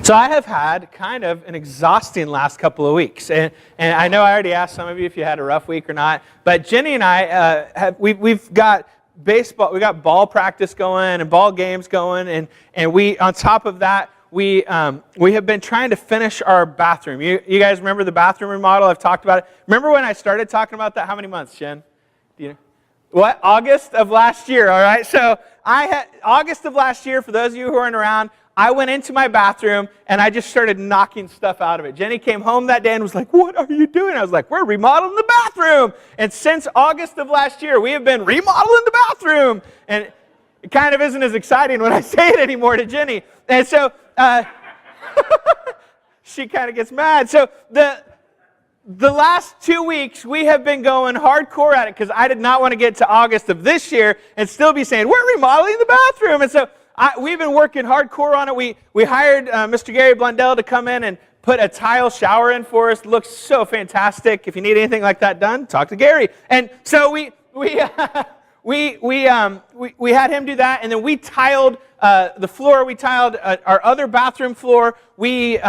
So I have had kind of an exhausting last couple of weeks, and I know I already asked some of you if you had a rough week or not, but Jenny and I we've got baseball, we got ball practice going and ball games going, and we on top of that we have been trying to finish our bathroom. You guys remember the bathroom remodel? I've talked about it. Remember when I started talking about that? How many months, Jen? Do you know? What? August of last year. All right. So August of last year. For those of you who aren't around, I went into my bathroom and I just started knocking stuff out of it. Jenny came home that day and was like, "What are you doing?" I was like, "We're remodeling the bathroom." And since August of last year, we have been remodeling the bathroom. And it kind of isn't as exciting when I say it anymore to Jenny. And so she kind of gets mad. So the last 2 weeks, we have been going hardcore at it because I did not want to get to August of this year and still be saying, "We're remodeling the bathroom." And so we've been working hardcore on it. We hired Mr. Gary Blundell to come in and put a tile shower in for us. It looks so fantastic. If you need anything like that done, talk to Gary. And so we had him do that, and then we tiled the floor. We tiled our other bathroom floor. We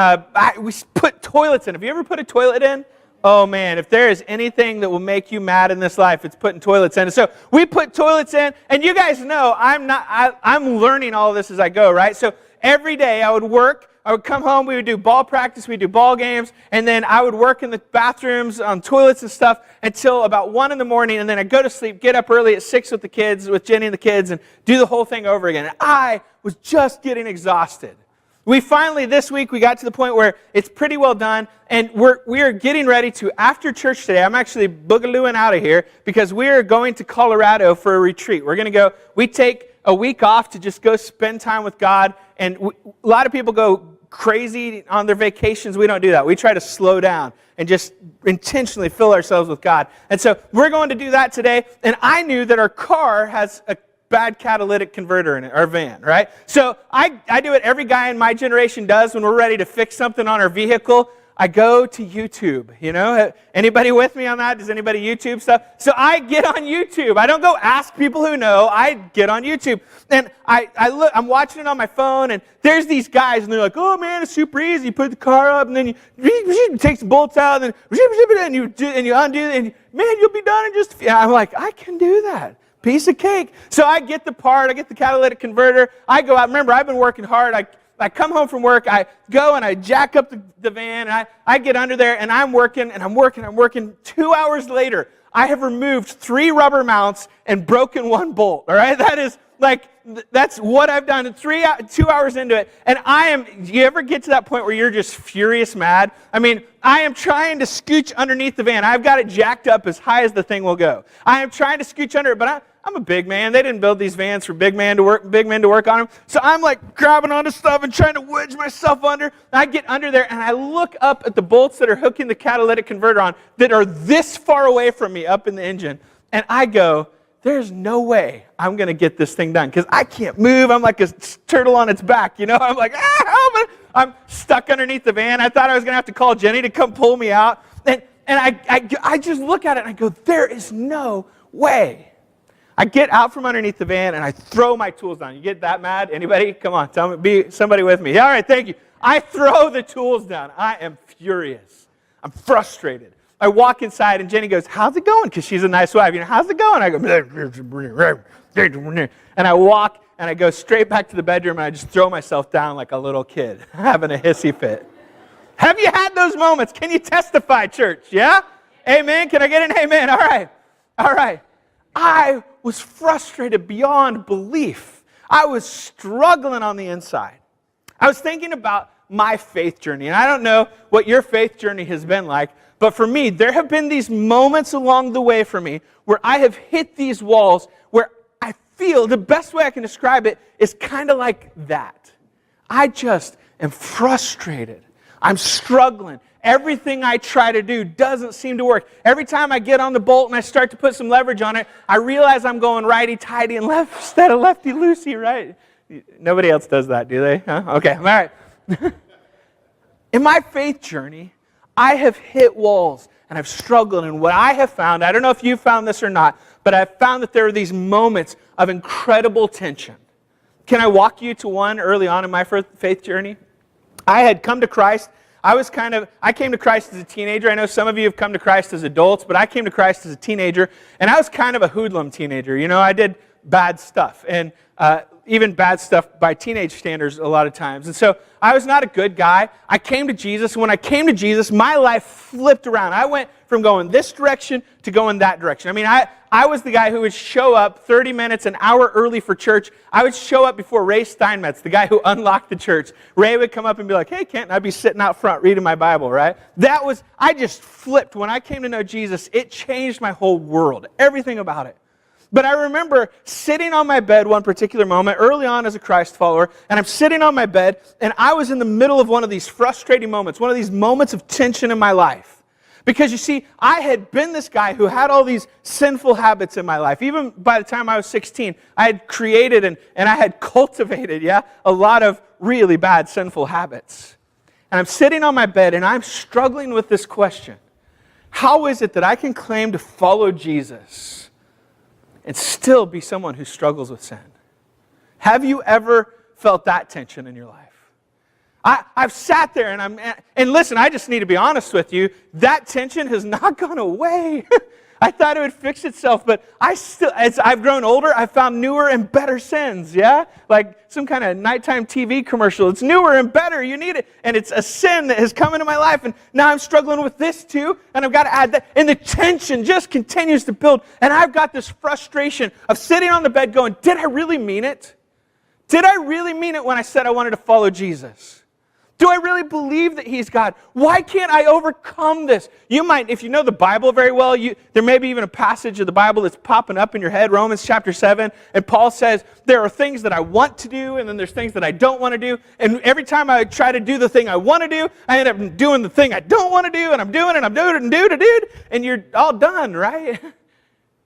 put toilets in. Have you ever put a toilet in? Oh man, if there is anything that will make you mad in this life, it's putting toilets in. And so we put toilets in, and you guys know I'm learning all of this as I go, right? So every day I would work, I would come home, we would do ball practice, we'd do ball games, and then I would work in the bathrooms on toilets and stuff until about 1 in the morning, and then I'd go to sleep, get up early at 6 with the kids, with Jenny and the kids, and do the whole thing over again. And I was just getting exhausted. We finally, this week, we got to the point where it's pretty well done, and we are getting ready to, after church today, I'm actually boogalooing out of here because we are going to Colorado for a retreat. We're going to go, we take a week off to just go spend time with God, and a lot of people go crazy on their vacations. We don't do that. We try to slow down and just intentionally fill ourselves with God. And so we're going to do that today, and I knew that our car has a bad catalytic converter in it, our van, right? So I do what every guy in my generation does when we're ready to fix something on our vehicle. I go to YouTube, you know? Anybody with me on that? Does anybody YouTube stuff? So I get on YouTube. I don't go ask people who know. I get on YouTube. And I'm watching it on my phone, and there's these guys, and they're like, "Oh man, it's super easy. You put the car up, and then you take the bolts out, and then you undo it, and man, you'll be done in just a few." I'm like, I can do that. Piece of cake. So I get the part, I get the catalytic converter, I go out. Remember, I've been working hard. I come home from work, I go and I jack up the van, and I get under there, and I'm working. 2 hours later, I have removed 3 rubber mounts and broken 1 bolt, all right? That's what I've done 2 hours into it. And you ever get to that point where you're just furious mad? I mean, I am trying to scooch underneath the van. I've got it jacked up as high as the thing will go. I am trying to scooch under it, but I'm a big man. They didn't build these vans for big men to work on them. So I'm like grabbing onto stuff and trying to wedge myself under. And I get under there, and I look up at the bolts that are hooking the catalytic converter on that are this far away from me up in the engine. And I go, there's no way I'm going to get this thing done because I can't move. I'm like a turtle on its back, you know? I'm like, I'm stuck underneath the van. I thought I was going to have to call Jenny to come pull me out. And I just look at it, and I go, there is no way. I get out from underneath the van, and I throw my tools down. You get that mad? Anybody? Come on, tell me, be somebody with me. All right, thank you. I throw the tools down. I am furious. I'm frustrated. I walk inside, and Jenny goes, "How's it going?" Because she's a nice wife. You know, "How's it going?" I go, and I walk, and I go straight back to the bedroom, and I just throw myself down like a little kid, having a hissy fit. Have you had those moments? Can you testify, church? Yeah? Amen? Can I get an amen? All right. I was frustrated beyond belief. I was struggling on the inside. I was thinking about my faith journey, and I don't know what your faith journey has been like, but for me, there have been these moments along the way for me where I have hit these walls where I feel the best way I can describe it is kind of like that. I just am frustrated. I'm struggling. Everything I try to do doesn't seem to work. Every time I get on the bolt and I start to put some leverage on it, I realize I'm going righty-tighty and left instead of lefty-loosey, right? Nobody else does that, do they? Huh? Okay, all right. In my faith journey, I have hit walls and I've struggled. And what I have found, I don't know if you found this or not, but I've found that there are these moments of incredible tension. Can I walk you to one early on in my faith journey? I had come to Christ. I came to Christ as a teenager. I know some of you have come to Christ as adults, but I came to Christ as a teenager, and I was kind of a hoodlum teenager. You know, I did bad stuff, and even bad stuff by teenage standards a lot of times. And so I was not a good guy. I came to Jesus, and when I came to Jesus, my life flipped around. I went from going this direction to going that direction. I mean, I was the guy who would show up 30 minutes, an hour early for church. I would show up before Ray Steinmetz, the guy who unlocked the church. Ray would come up and be like, "Hey, Kent," and I'd be sitting out front reading my Bible, right? I just flipped. When I came to know Jesus, it changed my whole world, everything about it. But I remember sitting on my bed one particular moment, early on as a Christ follower, and I'm sitting on my bed, and I was in the middle of one of these frustrating moments, one of these moments of tension in my life. Because you see, I had been this guy who had all these sinful habits in my life. Even by the time I was 16, I had created and I had cultivated, a lot of really bad sinful habits. And I'm sitting on my bed and I'm struggling with this question. How is it that I can claim to follow Jesus and still be someone who struggles with sin? Have you ever felt that tension in your life? I've sat there and listen, I just need to be honest with you. That tension has not gone away. I thought it would fix itself, but as I've grown older, I've found newer and better sins, Like some kind of nighttime TV commercial. It's newer and better. You need it. And it's a sin that has come into my life, and now I'm struggling with this too, and I've got to add that. And the tension just continues to build, and I've got this frustration of sitting on the bed going, did I really mean it? Did I really mean it when I said I wanted to follow Jesus? Do I really believe that He's God? Why can't I overcome this? You might, if you know the Bible very well, there may be even a passage of the Bible that's popping up in your head, Romans chapter 7, and Paul says, there are things that I want to do, and then there's things that I don't want to do, and every time I try to do the thing I want to do, I end up doing the thing I don't want to do, and I'm doing it, and you're all done, right?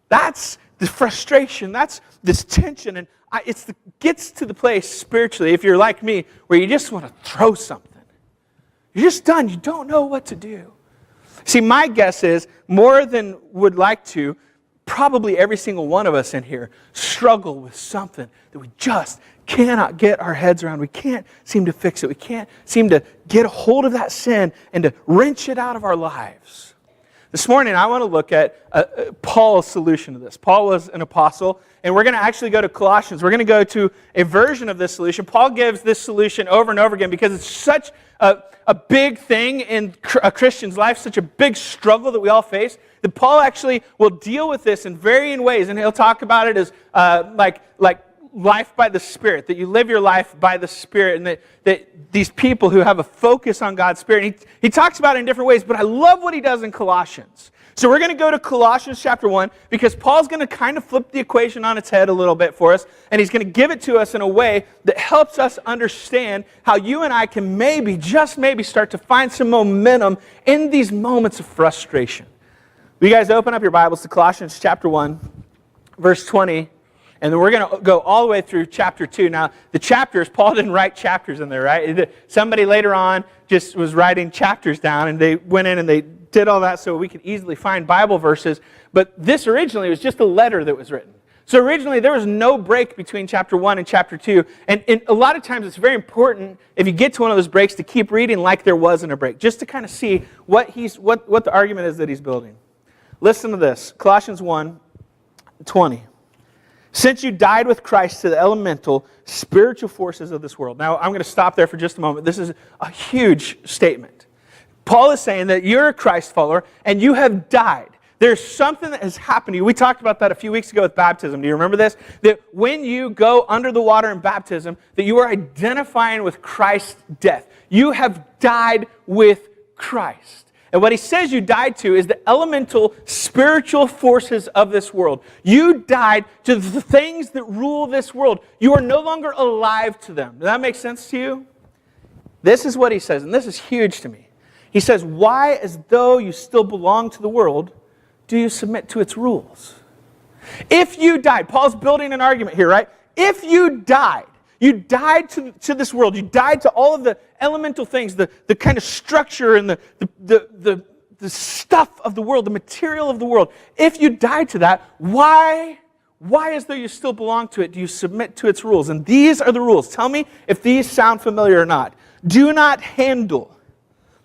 That's the frustration, that's this tension, and it gets to the place spiritually, if you're like me, where you just want to throw something. You're just done. You don't know what to do. See, my guess is, more than would like to, probably every single one of us in here struggle with something that we just cannot get our heads around. We can't seem to fix it. We can't seem to get a hold of that sin and to wrench it out of our lives. This morning, I want to look at Paul's solution to this. Paul was an apostle, and we're going to actually go to Colossians. We're going to go to a version of this solution. Paul gives this solution over and over again because it's such a big thing in a Christian's life, such a big struggle that we all face, that Paul actually will deal with this in varying ways, and he'll talk about it as like life by the Spirit, that you live your life by the Spirit, and that these people who have a focus on God's Spirit, he talks about it in different ways, but I love what he does in Colossians. So we're going to go to Colossians chapter 1, because Paul's going to kind of flip the equation on its head a little bit for us, and he's going to give it to us in a way that helps us understand how you and I can maybe, just maybe, start to find some momentum in these moments of frustration. Will you guys open up your Bibles to Colossians chapter 1, verse 20, and then we're going to go all the way through chapter 2. Now, the chapters, Paul didn't write chapters in there, right? Somebody later on just was writing chapters down, and they went in and they did all that so we could easily find Bible verses. But this originally was just a letter that was written. So originally there was no break between chapter 1 and chapter 2. And a lot of times it's very important, if you get to one of those breaks, to keep reading like there wasn't a break, just to kind of see what the argument is that he's building. Listen to this, Colossians 1:20. Since you died with Christ to the elemental spiritual forces of this world. Now, I'm going to stop there for just a moment. This is a huge statement. Paul is saying that you're a Christ follower and you have died. There's something that has happened to you. We talked about that a few weeks ago with baptism. Do you remember this? That when you go under the water in baptism, that you are identifying with Christ's death. You have died with Christ. And what he says you died to is the elemental spiritual forces of this world. You died to the things that rule this world. You are no longer alive to them. Does that make sense to you? This is what he says, and this is huge to me. He says, why, as though you still belong to the world, do you submit to its rules? If you died, Paul's building an argument here, right? If you died to this world, you died to all of the elemental things, the kind of structure and the stuff of the world, the material of the world. If you died to that, why why, as though you still belong to it, do you submit to its rules? And these are the rules. Tell me if these sound familiar or not. Do not handle.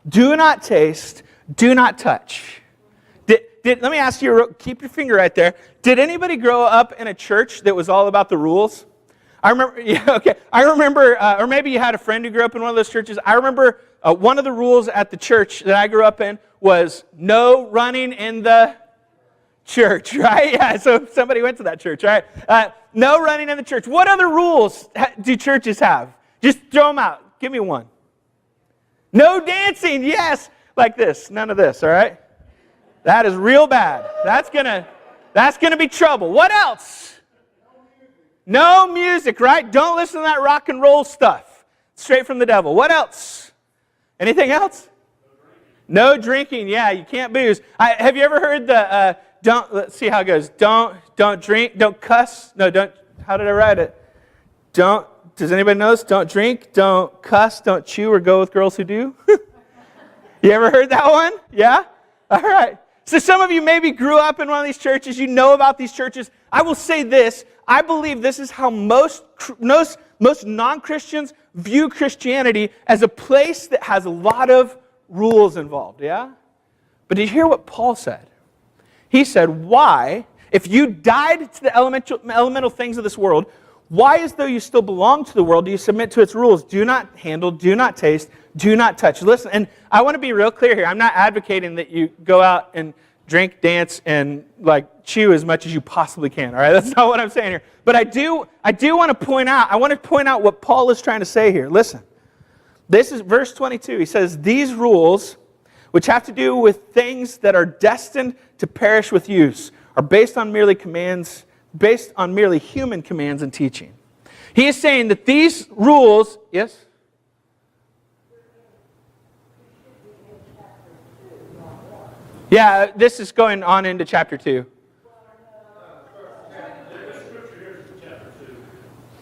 Do not taste. Do not touch. Let me ask you, keep your finger right there. Did anybody grow up in a church that was all about the rules? I remember, or maybe you had a friend who grew up in one of those churches. I remember one of the rules at the church that I grew up in was no running in the church, right? Yeah, so somebody went to that church, right? No running in the church. What other rules do churches have? Just throw them out. Give me one. No dancing, yes. Like this, none of this, all right? That is real bad. That's gonna be trouble. What else? No music, right? Don't listen to that rock and roll stuff. Straight from the devil. What else? Anything else? No drinking. Yeah, you can't booze. Have you ever heard the let's see how it goes. Don't drink, don't cuss. No, don't. How did I write it? Does anybody know this? Don't drink, don't cuss, don't chew or go with girls who do. You ever heard that one? Yeah? All right. So some of you maybe grew up in one of these churches. You know about these churches. I will say this. I believe this is how most non-Christians view Christianity, as a place that has a lot of rules involved. Yeah? But did you hear what Paul said? He said, why, if you died to the elemental things of this world, why, as though you still belong to the world, do you submit to its rules? Do not handle, do not taste, do not touch. Listen, and I want to be real clear here. I'm not advocating that you go out and drink, dance, and chew as much as you possibly can. All right, that's not what I'm saying here. But I do want to point out. I want to point out what Paul is trying to say here. Listen, this is verse 22. He says, "These rules, which have to do with things that are destined to perish with use, are based on merely human commands and teaching." He is saying that these rules, yes? Yeah, this is going on into chapter 2.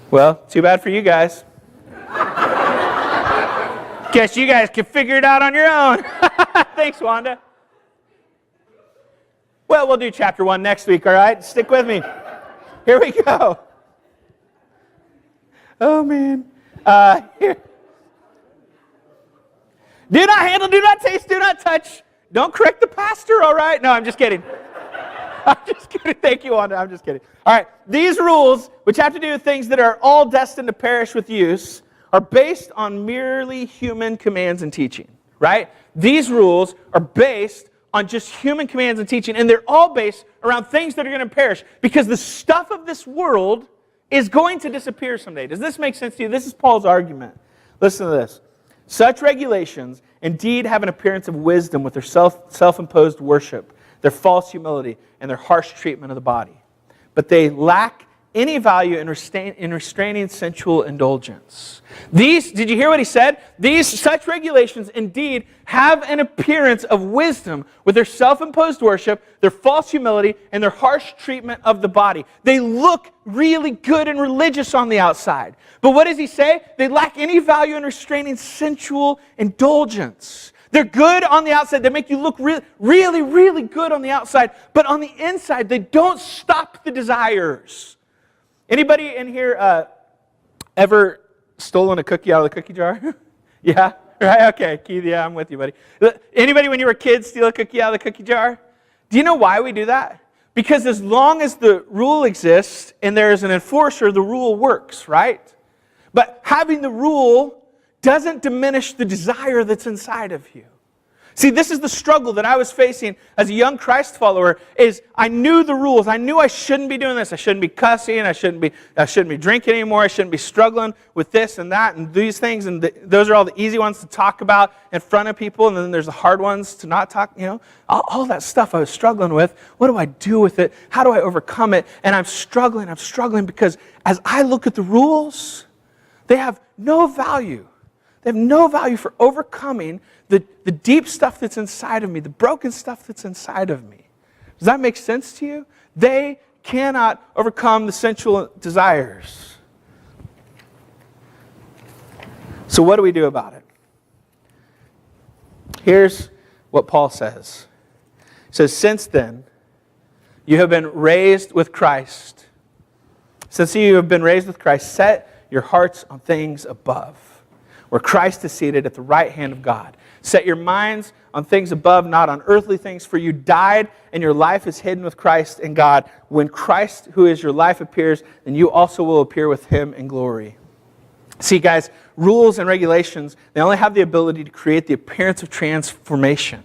Well, too bad for you guys. Guess you guys can figure it out on your own. Thanks, Wanda. Well, we'll do chapter 1 next week, all right? Stick with me. Here we go. Oh, man. Here. Do not handle, do not taste, do not touch. Don't correct the pastor, all right? No, I'm just kidding. I'm just kidding. Thank you, Wanda. I'm just kidding. All right. These rules, which have to do with things that are all destined to perish with use, are based on merely human commands and teaching, right? These rules are based on just human commands and teaching, and they're all based around things that are going to perish, because the stuff of this world is going to disappear someday. Does this make sense to you? This is Paul's argument. Listen to this. Such regulations indeed have an appearance of wisdom with their self-imposed worship, their false humility, and their harsh treatment of the body. But they lack any value in restraining sensual indulgence. Did you hear what he said? Such regulations indeed have an appearance of wisdom with their self-imposed worship, their false humility, and their harsh treatment of the body. They look really good and religious on the outside. But what does he say? They lack any value in restraining sensual indulgence. They're good on the outside. They make you look really, really good on the outside. But on the inside, they don't stop the desires. Anybody in here ever stolen a cookie out of the cookie jar? Yeah? Right? Okay, Keith, yeah, I'm with you, buddy. Anybody when you were a kid steal a cookie out of the cookie jar? Do you know why we do that? Because as long as the rule exists and there is an enforcer, the rule works, right? But having the rule doesn't diminish the desire that's inside of you. See, this is the struggle that I was facing as a young Christ follower, is I knew the rules. I knew I shouldn't be doing this. I shouldn't be cussing. I shouldn't be drinking anymore. I shouldn't be struggling with this and that and these things. And those are all the easy ones to talk about in front of people. And then there's the hard ones to not talk, all that stuff I was struggling with. What do I do with it? How do I overcome it? And I'm struggling because as I look at the rules, they have no value. They have no value for overcoming the deep stuff that's inside of me, the broken stuff that's inside of me. Does that make sense to you? They cannot overcome the sensual desires. So what do we do about it? Here's what Paul says. He says, "Since then, you have been raised with Christ. Since you have been raised with Christ, set your hearts on things above, where Christ is seated at the right hand of God. Set your minds on things above, not on earthly things, for you died, and your life is hidden with Christ in God. When Christ, who is your life, appears, then you also will appear with him in glory. See, guys, rules and regulations, they only have the ability to create the appearance of transformation.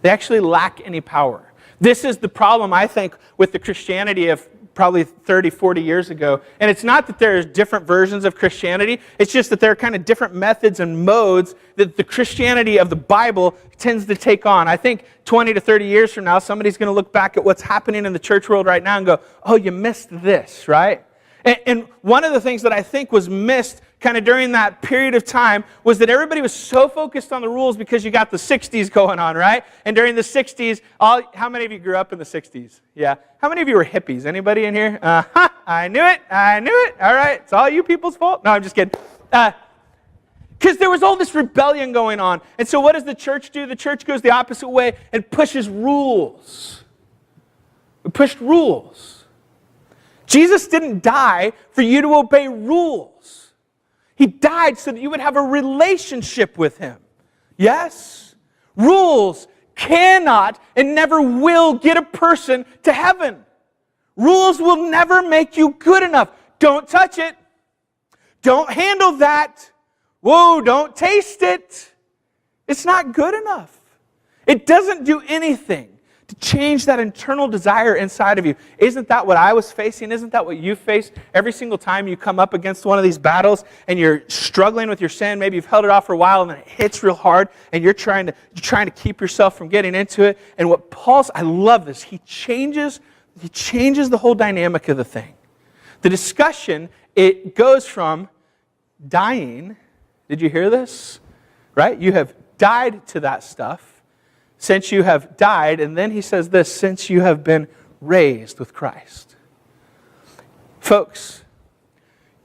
They actually lack any power. This is the problem, I think, with the Christianity of probably 30, 40 years ago. And it's not that there's different versions of Christianity. It's just that there are kind of different methods and modes that the Christianity of the Bible tends to take on. I think 20 to 30 years from now, somebody's going to look back at what's happening in the church world right now and go, oh, you missed this, right? And one of the things that I think was missed kind of during that period of time was that everybody was so focused on the rules because you got the 60s going on, right? And during the 60s, how many of you grew up in the 60s? Yeah. How many of you were hippies? Anybody in here? I knew it. All right. It's all you people's fault. No, I'm just kidding. Because there was all this rebellion going on. And so what does the church do? The church goes the opposite way and pushes rules. We pushed rules. Jesus didn't die for you to obey rules. He died so that you would have a relationship with him. Yes? Rules cannot and never will get a person to heaven. Rules will never make you good enough. Don't touch it. Don't handle that. Whoa, don't taste it. It's not good enough. It doesn't do anything to change that internal desire inside of you. Isn't that what I was facing? Isn't that what you face every single time you come up against one of these battles and you're struggling with your sin? Maybe you've held it off for a while and then it hits real hard and you're trying to keep yourself from getting into it. And what I love this, he changes the whole dynamic of the thing. The discussion, it goes from dying, did you hear this? Right? You have died to that stuff. Since you have died, and then he says this, since you have been raised with Christ. Folks,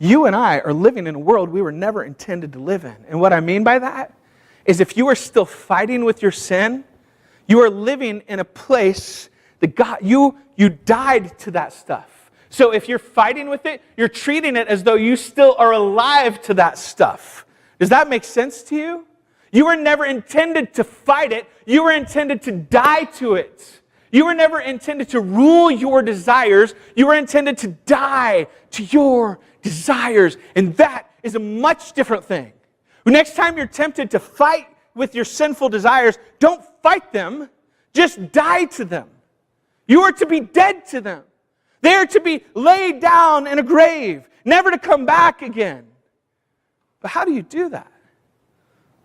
you and I are living in a world we were never intended to live in. And what I mean by that is if you are still fighting with your sin, you are living in a place that God, you died to that stuff. So if you're fighting with it, you're treating it as though you still are alive to that stuff. Does that make sense to you? You were never intended to fight it. You were intended to die to it. You were never intended to rule your desires. You were intended to die to your desires. And that is a much different thing. Next time you're tempted to fight with your sinful desires, don't fight them. Just die to them. You are to be dead to them. They are to be laid down in a grave, never to come back again. But how do you do that?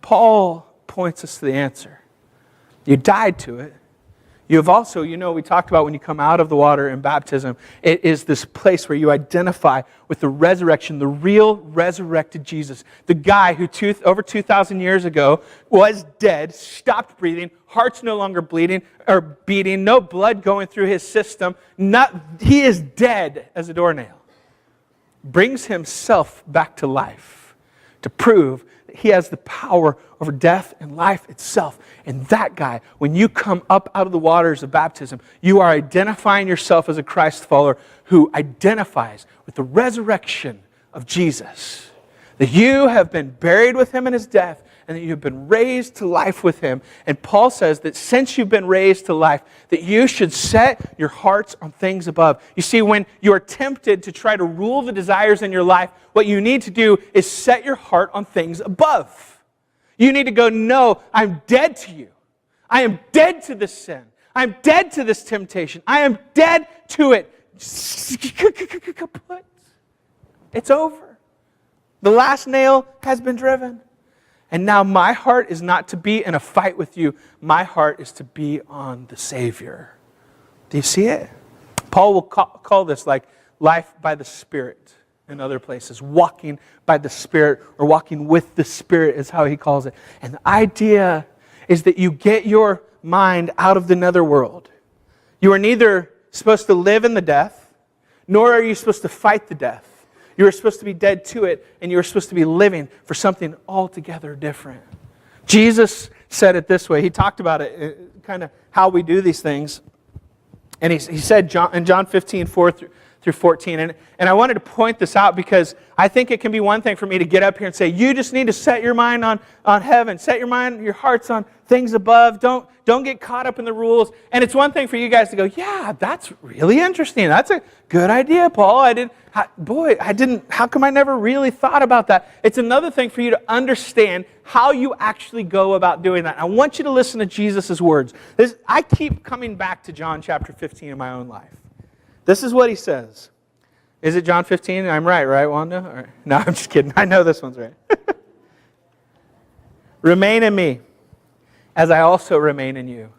Paul points us to the answer. You died to it. You have also, we talked about when you come out of the water in baptism, it is this place where you identify with the resurrection, the real resurrected Jesus. The guy who over 2,000 years ago was dead, stopped breathing, heart's no longer bleeding or beating, no blood going through his system. He is dead as a doornail. Brings himself back to life to prove he has the power over death and life itself. And that guy, when you come up out of the waters of baptism, you are identifying yourself as a Christ follower who identifies with the resurrection of Jesus. That you have been buried with him in his death and that you have been raised to life with him. And Paul says that since you've been raised to life, that you should set your hearts on things above. You see, when you are tempted to try to rule the desires in your life, what you need to do is set your heart on things above. You need to go, no, I'm dead to you. I am dead to this sin. I'm dead to this temptation. I am dead to it. It's over. The last nail has been driven. And now my heart is not to be in a fight with you. My heart is to be on the Savior. Do you see it? Paul will call this like life by the Spirit in other places. Walking by the Spirit or walking with the Spirit is how he calls it. And the idea is that you get your mind out of the netherworld. You are neither supposed to live in the death, nor are you supposed to fight the death. You are supposed to be dead to it, and you are supposed to be living for something altogether different. Jesus said it this way. He talked about it, kind of how we do these things. And he said in John 15, 4 through 14. And I wanted to point this out because I think it can be one thing for me to get up here and say, you just need to set your mind on heaven. Set your mind, your hearts on things above. Don't get caught up in the rules. And it's one thing for you guys to go, yeah, that's really interesting. That's a good idea, Paul. How come I never really thought about that? It's another thing for you to understand how you actually go about doing that. I want you to listen to Jesus' words. I keep coming back to John chapter 15 in my own life. This is what he says. Is it John 15? I'm right, Wanda? Right. No, I'm just kidding. I know this one's right. Remain in me, as I also remain in you.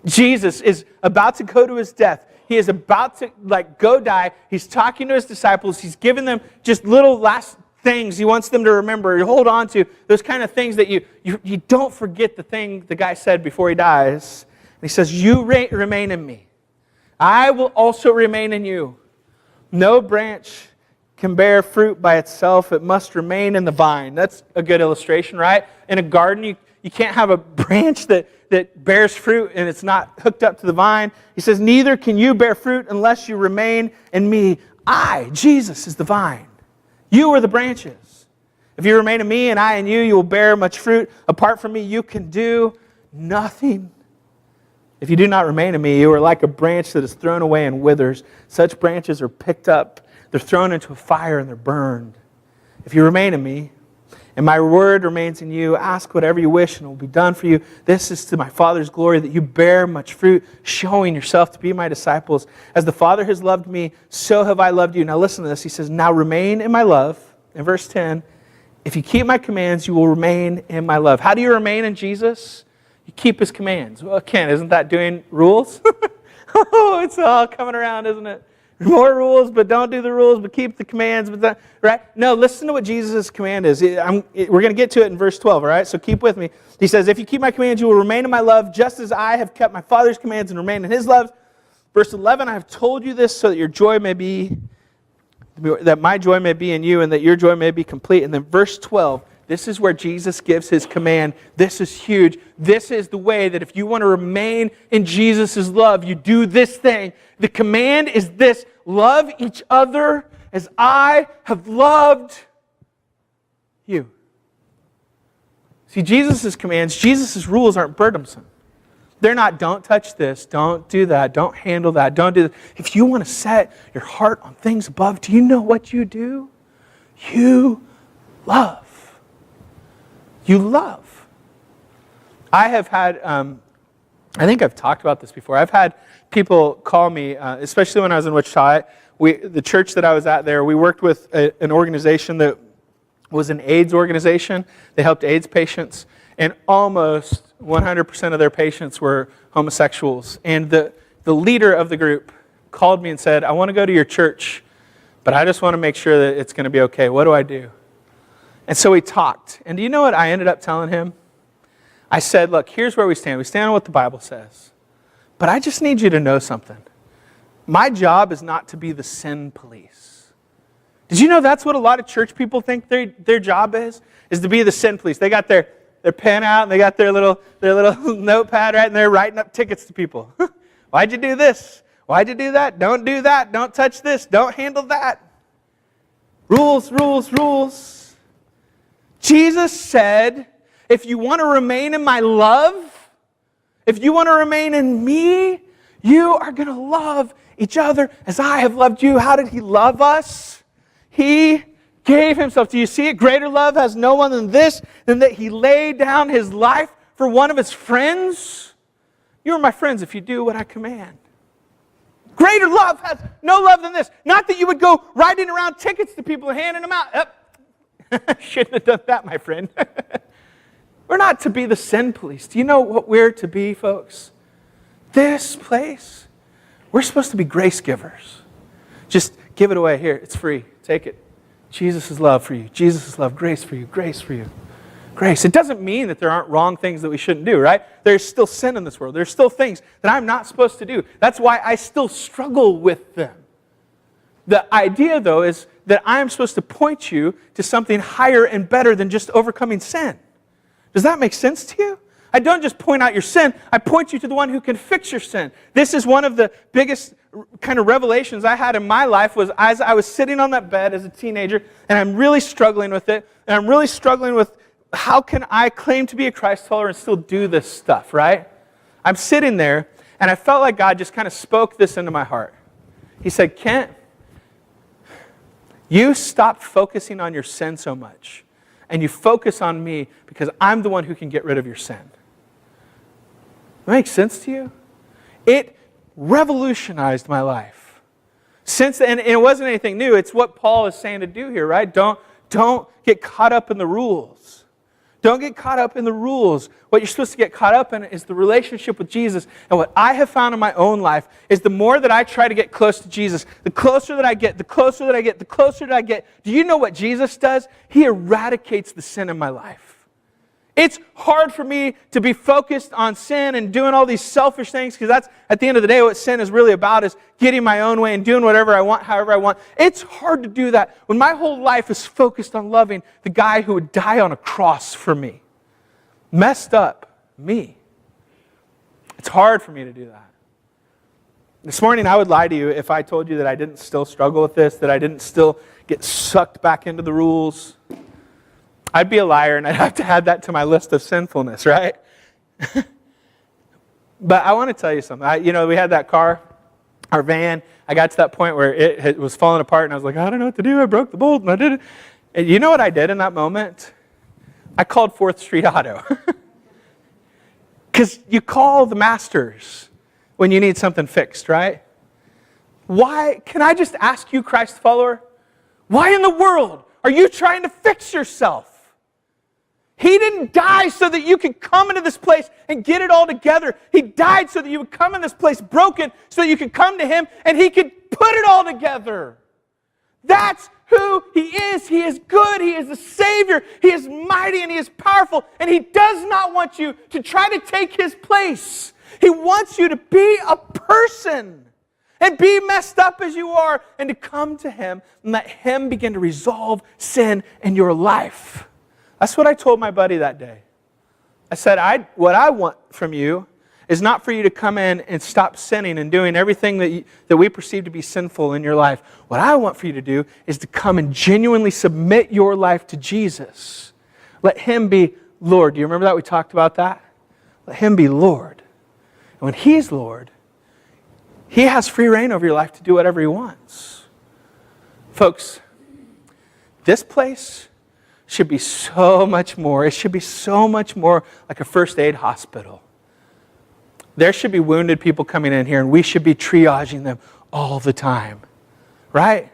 Jesus is about to go to his death. He is about to go die. He's talking to his disciples. He's giving them just little last things he wants them to remember, to hold on to, those kind of things that you don't forget the thing the guy said before he dies. And he says, you remain in me. I will also remain in you. No branch can bear fruit by itself. It must remain in the vine. That's a good illustration, right? In a garden, you can't have a branch that bears fruit and it's not hooked up to the vine. He says, neither can you bear fruit unless you remain in me. I, Jesus, is the vine. You are the branches. If you remain in me and I in you, you will bear much fruit. Apart from me, you can do nothing. If you do not remain in me, you are like a branch that is thrown away and withers. Such branches are picked up, they're thrown into a fire, and they're burned. If you remain in me, and my word remains in you, ask whatever you wish, and it will be done for you. This is to my Father's glory, that you bear much fruit, showing yourself to be my disciples. As the Father has loved me, so have I loved you. Now listen to this. He says, now remain in my love. In verse 10, if you keep my commands, you will remain in my love. How do you remain in Jesus? You keep his commands. Well, Ken, isn't that doing rules? Oh, it's all coming around, isn't it? More rules, but don't do the rules, but keep the commands. Right? No, listen to what Jesus' command is. We're going to get to it in verse 12, all right? So keep with me. He says, if you keep my commands, you will remain in my love, just as I have kept my Father's commands and remain in his love. Verse 11, I have told you this so that your joy may be, that my joy may be in you and that your joy may be complete. And then verse 12, this is where Jesus gives his command. This is huge. This is the way that if you want to remain in Jesus' love, you do this thing. The command is this: love each other as I have loved you. See, Jesus' commands, Jesus' rules aren't burdensome. They're not, don't touch this, don't do that, don't handle that, don't do that. If you want to set your heart on things above, do you know what you do? You love. You love. I have had, I think I've talked about this before. I've had people call me, especially when I was in Wichita. The church that I was at there, we worked with an organization that was an AIDS organization. They helped AIDS patients, and almost 100% of their patients were homosexuals. And the leader of the group called me and said, I want to go to your church, but I just want to make sure that it's going to be okay. What do I do? And so we talked. And do you know what I ended up telling him? I said, look, here's where we stand. We stand on what the Bible says. But I just need you to know something. My job is not to be the sin police. Did you know that's what a lot of church people think their job is to be the sin police? They got their pen out and they got their little notepad, right? And they're writing up tickets to people. Why'd you do this? Why'd you do that? Don't do that. Don't touch this. Don't handle that. Rules, rules, rules. Jesus said, if you want to remain in my love, if you want to remain in me, you are going to love each other as I have loved you. How did he love us? He gave himself. Do you see it? Greater love has no one than this, than that he laid down his life for one of his friends. You are my friends if you do what I command. Greater love has no love than this. Not that you would go writing around tickets to people and handing them out. Shouldn't have done that, my friend. We're not to be the sin police. Do you know what we're to be, folks? This place, we're supposed to be grace givers. Just give it away. Here, it's free. Take it. Jesus' love for you. Jesus' love, grace for you, grace for you. Grace. It doesn't mean that there aren't wrong things that we shouldn't do, right? There's still sin in this world. There's still things that I'm not supposed to do. That's why I still struggle with them. The idea, though, is that I am supposed to point you to something higher and better than just overcoming sin. Does that make sense to you? I don't just point out your sin, I point you to the one who can fix your sin. This is one of the biggest kind of revelations I had in my life was as I was sitting on that bed as a teenager, and I'm really struggling with it, and I'm really struggling with how can I claim to be a Christ follower and still do this stuff, right? I'm sitting there, and I felt like God just kind of spoke this into my heart. He said, Kent, you stop focusing on your sin so much, and you focus on me because I'm the one who can get rid of your sin. That makes sense to you? It revolutionized my life. Since then, and it wasn't anything new. It's what Paul is saying to do here, right? Don't get caught up in the rules. Don't get caught up in the rules. What you're supposed to get caught up in is the relationship with Jesus. And what I have found in my own life is the more that I try to get close to Jesus, the closer that I get, the closer that I get, the closer that I get. Do you know what Jesus does? He eradicates the sin in my life. It's hard for me to be focused on sin and doing all these selfish things, because that's, at the end of the day, what sin is really about, is getting my own way and doing whatever I want, however I want. It's hard to do that when my whole life is focused on loving the guy who would die on a cross for me. Messed up me. It's hard for me to do that. This morning, I would lie to you if I told you that I didn't still struggle with this, that I didn't still get sucked back into the rules. I'd be a liar, and I'd have to add that to my list of sinfulness, right? But I want to tell you something. We had that car, our van. I got to that point where it was falling apart, and I was like, I don't know what to do. I broke the bolt, and I did it. And you know what I did in that moment? I called 4th Street Auto. Because you call the masters when you need something fixed, right? Why? Can I just ask you, Christ follower, why in the world are you trying to fix yourself? He didn't die so that you could come into this place and get it all together. He died so that you would come in this place broken, so that you could come to Him and He could put it all together. That's who He is. He is good. He is the Savior. He is mighty and He is powerful. And He does not want you to try to take His place. He wants you to be a person and be messed up as you are, and to come to Him and let Him begin to resolve sin in your life. That's what I told my buddy that day. I said, what I want from you is not for you to come in and stop sinning and doing everything that we perceive to be sinful in your life. What I want for you to do is to come and genuinely submit your life to Jesus. Let Him be Lord. Do you remember that? We talked about that. Let Him be Lord. And when He's Lord, He has free reign over your life to do whatever He wants. Folks, this place should be so much more. It should be so much more like a first aid hospital. There should be wounded people coming in here, and we should be triaging them all the time. Right?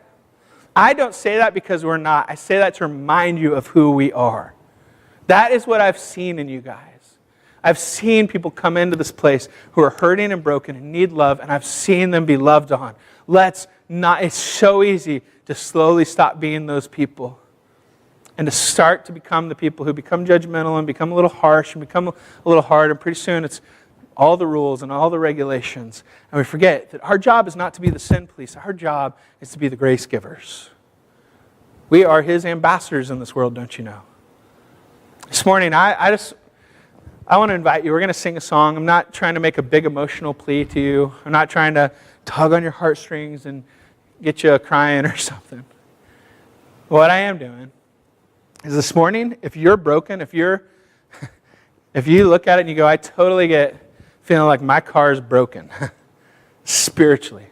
I don't say that because we're not. I say that to remind you of who we are. That is what I've seen in you guys. I've seen people come into this place who are hurting and broken and need love, and I've seen them be loved on. It's so easy to slowly stop being those people and to start to become the people who become judgmental and become a little harsh and become a little hard, and pretty soon it's all the rules and all the regulations. And we forget that our job is not to be the sin police. Our job is to be the grace givers. We are His ambassadors in this world, don't you know? This morning, I want to invite you. We're going to sing a song. I'm not trying to make a big emotional plea to you. I'm not trying to tug on your heartstrings and get you crying or something. What I am doing is this morning, if you're broken, if you look at it and you go, I totally get feeling like my car is broken spiritually.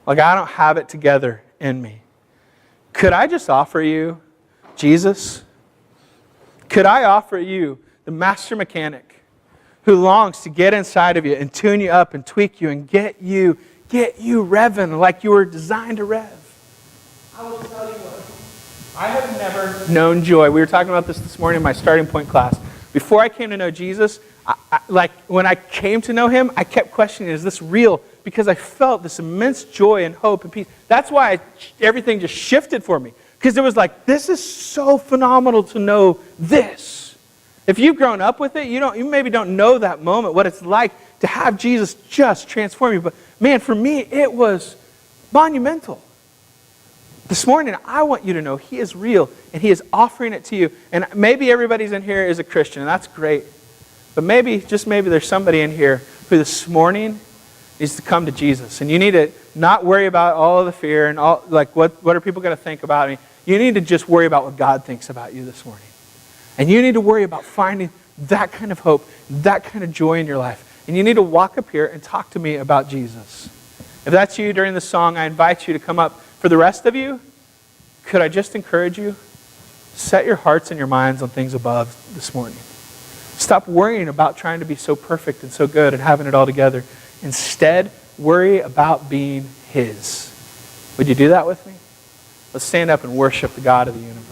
Like I don't have it together in me. Could I just offer you Jesus? Could I offer you the master mechanic who longs to get inside of you and tune you up and tweak you and get you revving like you were designed to rev? I will tell you what. I have never known joy. We were talking about this morning in my starting point class. Before I came to know Jesus, when I came to know Him, I kept questioning, is this real? Because I felt this immense joy and hope and peace. That's why everything just shifted for me. Because it was like, this is so phenomenal to know this. If you've grown up with it, you maybe don't know that moment, what it's like to have Jesus just transform you. But man, for me, it was monumental. This morning, I want you to know He is real, and He is offering it to you. And maybe everybody's in here is a Christian, and that's great. But maybe, just maybe, there's somebody in here who this morning needs to come to Jesus. And you need to not worry about all the fear and all, like, what are people going to think about me? You need to just worry about what God thinks about you this morning. And you need to worry about finding that kind of hope, that kind of joy in your life. And you need to walk up here and talk to me about Jesus. If that's you during the song, I invite you to come up. For the rest of you, could I just encourage you? Set your hearts and your minds on things above this morning. Stop worrying about trying to be so perfect and so good and having it all together. Instead, worry about being His. Would you do that with me? Let's stand up and worship the God of the universe.